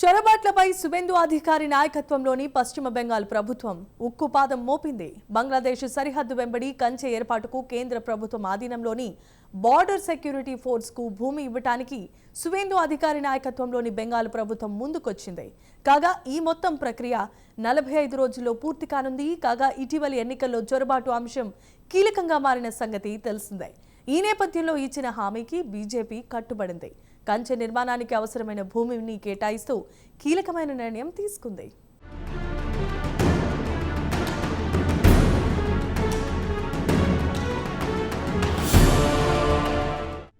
చొరబాట్లపై సువేందు అధికారి నాయకత్వంలోని పశ్చిమ బెంగాల్ ప్రభుత్వం ఉక్కుపాదం మోపింది. బంగ్లాదేశ్ సరిహద్దు వెంబడి కంచె ఏర్పాటుకు కేంద్ర ప్రభుత్వం ఆధీనంలోని బార్డర్ సెక్యూరిటీ ఫోర్స్ కు భూమి ఇవ్వడానికి సువేందు అధికారి నాయకత్వంలోని బెంగాల్ ప్రభుత్వం ముందుకొచ్చింది. కాగా ఈ మొత్తం ప్రక్రియ 45 రోజుల్లో పూర్తి కానుంది. కాగా ఇటీవలి ఎన్నికల్లో చొరబాటు అంశం కీలకంగా మారిన సంగతి తెలిసిందే. ఈ నేపథ్యంలో ఇచ్చిన హామీకి బీజేపీ కట్టుబడింది. కంచె నిర్మాణానికి అవసరమైన భూమిని కేటాయిస్తూ కీలకమైన నిర్ణయం తీసుకుంది.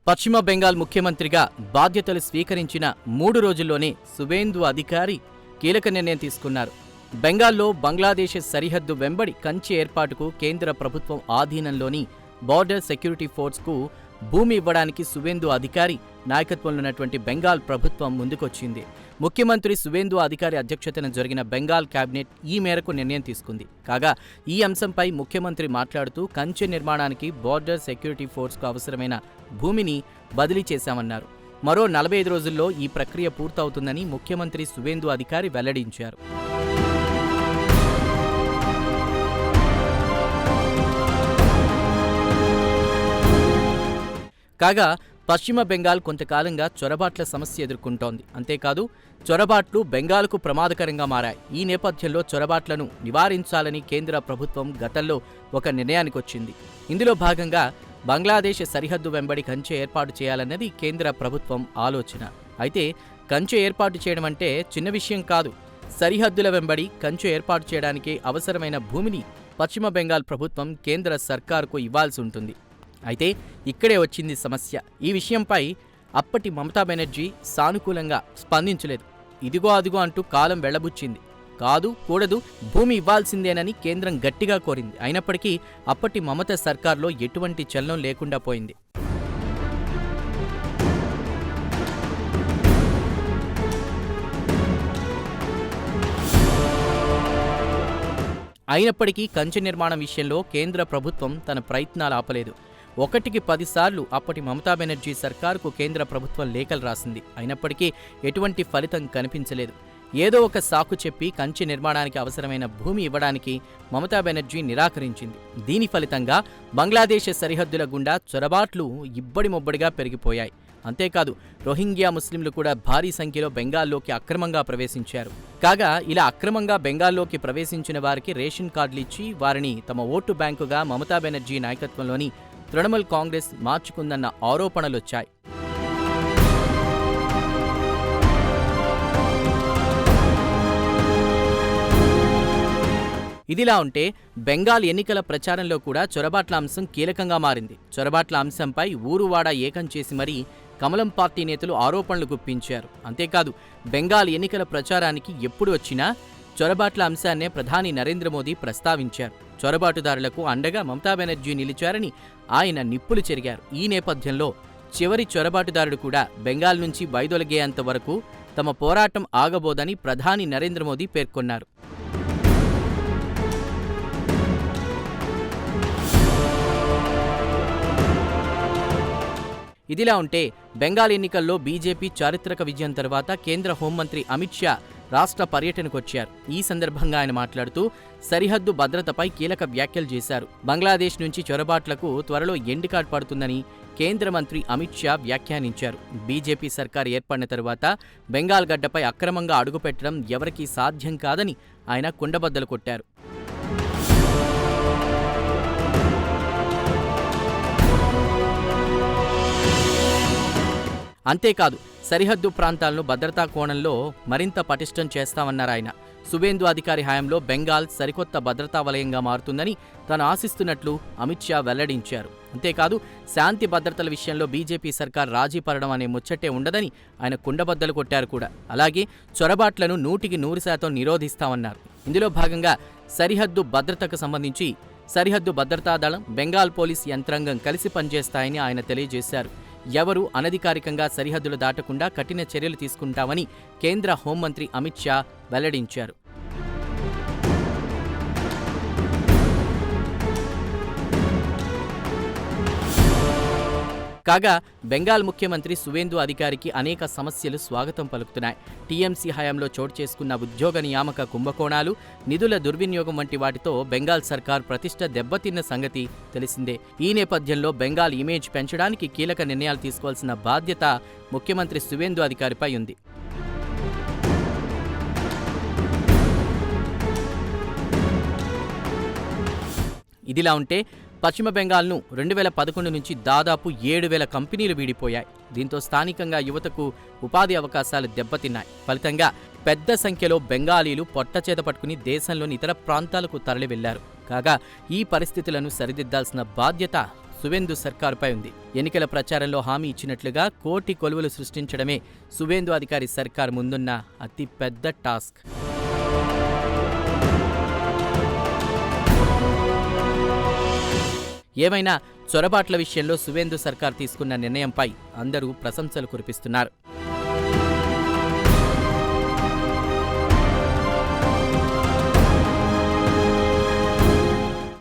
పశ్చిమ బెంగాల్ ముఖ్యమంత్రిగా బాధ్యతలు స్వీకరించిన 3 రోజుల్లోనే సువేందు అధికారి కీలక నిర్ణయం తీసుకున్నారు. బెంగాల్లో బంగ్లాదేశ్ సరిహద్దు వెంబడి కంచె ఏర్పాటుకు కేంద్ర ప్రభుత్వం ఆధీనంలోని బార్డర్ సెక్యూరిటీ ఫోర్స్కు భూమి ఇవ్వడానికి సువేందు అధికారి నాయకత్వంలో ఉన్నటువంటి బెంగాల్ ప్రభుత్వం ముందుకొచ్చింది. ముఖ్యమంత్రి సువేందు అధికారి అధ్యక్షతన జరిగిన బెంగాల్ కేబినెట్ ఈ మేరకు నిర్ణయం తీసుకుంది. కాగా ఈ అంశంపై ముఖ్యమంత్రి మాట్లాడుతూ కంచె నిర్మాణానికి బార్డర్ సెక్యూరిటీ ఫోర్స్కు అవసరమైన భూమిని బదిలీ చేశామన్నారు. మరో 45 రోజుల్లో ఈ ప్రక్రియ పూర్తవుతుందని ముఖ్యమంత్రి సువేందు అధికారి వెల్లడించారు. కాగా పశ్చిమ బెంగాల్ కొంతకాలంగా చొరబాట్ల సమస్య ఎదుర్కొంటోంది. అంతేకాదు చొరబాట్లు బెంగాల్కు ప్రమాదకరంగా మారాయి. ఈ నేపథ్యంలో చొరబాట్లను నివారించాలని కేంద్ర ప్రభుత్వం గతంలో ఒక నిర్ణయానికొచ్చింది. ఇందులో భాగంగా బంగ్లాదేశ్ సరిహద్దు వెంబడి కంచె ఏర్పాటు చేయాలన్నది కేంద్ర ప్రభుత్వం ఆలోచన. అయితే కంచె ఏర్పాటు చేయడం అంటే చిన్న విషయం కాదు. సరిహద్దుల వెంబడి కంచె ఏర్పాటు చేయడానికి అవసరమైన భూమిని పశ్చిమ బెంగాల్ ప్రభుత్వం కేంద్ర సర్కారుకు ఇవ్వాల్సి ఉంటుంది. అయితే ఇక్కడే వచ్చింది సమస్య. ఈ విషయంపై అప్పటి మమతా బెనర్జీ సానుకూలంగా స్పందించలేదు. ఇదిగో అదిగో అంటూ కాలం వెళ్లబుచ్చింది. కాదు కూడదు, భూమి ఇవ్వాల్సిందేనని కేంద్రం గట్టిగా కోరింది. అయినప్పటికీ అప్పటి మమత సర్కార్లో ఎటువంటి చలనం లేకుండా పోయింది. అయినప్పటికీ కంచె నిర్మాణం విషయంలో కేంద్ర ప్రభుత్వం తన ప్రయత్నాలు ఆపలేదు. 1కి 10 సార్లు అప్పటి మమతా బెనర్జీ సర్కారుకు కేంద్ర ప్రభుత్వం లేఖలు రాసింది. అయినప్పటికీ ఎటువంటి ఫలితం కనిపించలేదు. ఏదో ఒక సాకు చెప్పి కంచె నిర్మాణానికి అవసరమైన భూమి ఇవ్వడానికి మమతా బెనర్జీ నిరాకరించింది. దీని ఫలితంగా బంగ్లాదేశ్ సరిహద్దుల గుండా చొరబాట్లు ఇబ్బడి ముబ్బడిగా పెరిగిపోయాయి. అంతేకాదు రోహింగ్యా ముస్లింలు కూడా భారీ సంఖ్యలో బెంగాల్లోకి అక్రమంగా ప్రవేశించారు. కాగా ఇలా అక్రమంగా బెంగాల్లోకి ప్రవేశించిన వారికి రేషన్ కార్డులు ఇచ్చి వారిని తమ ఓటు బ్యాంకుగా మమతా బెనర్జీ నాయకత్వంలోని తృణమూల్ కాంగ్రెస్ మార్చుకుందన్న ఆరోపణలొచ్చాయి. ఇదిలా ఉంటే బెంగాల్ ఎన్నికల ప్రచారంలో కూడా చొరబాట్ల అంశం కీలకంగా మారింది. చొరబాట్ల అంశంపై ఊరువాడ ఏకం చేసి మరీ కమలం పార్టీ నేతలు ఆరోపణలు గుప్పించారు. అంతేకాదు బెంగాల్ ఎన్నికల ప్రచారానికి ఎప్పుడు వచ్చినా చొరబాట్ల అంశాన్నే ప్రధాని నరేంద్ర మోదీ ప్రస్తావించారు. చొరబాటుదారులకు అండగా మమతా బెనర్జీ నిలిచారని ఆయన నిప్పులు చెరిగారు. ఈ నేపథ్యంలో చివరి చొరబాటుదారుడు కూడా బెంగాల్ నుంచి వైదొలిగేంత వరకు తమ పోరాటం ఆగబోదని ప్రధాని నరేంద్ర మోదీ పేర్కొన్నారు. ఇదిలా ఉంటే బెంగాల్ ఎన్నికల్లో బీజేపీ చారిత్రక విజయం తర్వాత కేంద్ర హోంమంత్రి అమిత్ షా రాష్ట్ర పర్యటనకొచ్చారు. ఈ సందర్భంగా ఆయన మాట్లాడుతూ సరిహద్దు భద్రతపై కీలక వ్యాఖ్యలు చేశారు. బంగ్లాదేశ్ నుంచి చొరబాట్లకు త్వరలో ఎండ్ కార్డ్ పడుతుందని కేంద్ర మంత్రి అమిత్ షా వ్యాఖ్యానించారు. బీజేపీ సర్కారు ఏర్పడిన తరువాత బెంగాల్ గడ్డపై అక్రమంగా అడుగుపెట్టడం ఎవరికీ సాధ్యం కాదని ఆయన కుండబద్దలు కొట్టారు. అంతేకాదు సరిహద్దు ప్రాంతాలను భద్రతా కోణంలో మరింత పటిష్టం చేస్తామన్నారు ఆయన. సువేందు అధికారి హయాంలో బెంగాల్ సరికొత్త భద్రతా వలయంగా మారుతుందని తాను ఆశిస్తున్నట్లు అమిత్ షా వెల్లడించారు. అంతేకాదు శాంతి భద్రతల విషయంలో బీజేపీ సర్కార్ రాజీ పడడం అనే ముచ్చటే ఉండదని ఆయన కుండబద్దలు కొట్టారు కూడా. అలాగే చొరబాట్లను 100% నిరోధిస్తామన్నారు. ఇందులో భాగంగా సరిహద్దు భద్రతకు సంబంధించి సరిహద్దు భద్రతా దళం, బెంగాల్ పోలీస్ యంత్రాంగం కలిసి పనిచేస్తాయని ఆయన తెలియజేశారు. ఎవరూ అనధికారికంగా సరిహద్దులు దాటకుండా కఠిన చర్యలు తీసుకుంటామని కేంద్ర హోంమంత్రి అమిత్ షా వెల్లడించారు. కాగా బెంగాల్ ముఖ్యమంత్రి సువేందు అధికారికి అనేక సమస్యలు స్వాగతం పలుకుతున్నాయి. టీఎంసీ హయాంలో చోటు చేసుకున్న ఉద్యోగ నియామక కుంభకోణాలు, నిధుల దుర్వినియోగం వంటి వాటితో బెంగాల్ సర్కార్ ప్రతిష్ట దెబ్బతిన్న సంగతి తెలిసిందే. ఈ నేపథ్యంలో బెంగాల్ ఇమేజ్ పెంచడానికి కీలక నిర్ణయాలు తీసుకోవాల్సిన బాధ్యత ముఖ్యమంత్రి సువేందు అధికారిపై ఉంది. ఇదిలా ఉంటే పశ్చిమ బెంగాల్ను 2011 నుంచి దాదాపు 7,000 కంపెనీలు వీడిపోయాయి. దీంతో స్థానికంగా యువతకు ఉపాధి అవకాశాలు దెబ్బతిన్నాయి. ఫలితంగా పెద్ద సంఖ్యలో బెంగాలీలు పొట్టచేత పట్టుకుని దేశంలోని ఇతర ప్రాంతాలకు తరలి వెళ్లారు. కాగా ఈ పరిస్థితులను సరిదిద్దాల్సిన బాధ్యత సువేందు సర్కారుపై ఉంది. ఎన్నికల ప్రచారంలో హామీ ఇచ్చినట్లుగా కోటి కొలువులు సృష్టించడమే సువేందు అధికారి సర్కార్ ముందున్న అతి పెద్ద టాస్క్. ఏమైనా చొరబాట్ల విషయంలో సువేందు సర్కార్ తీసుకున్న నిర్ణయంపై అందరూ ప్రశంసలు కురిపిస్తున్నారు.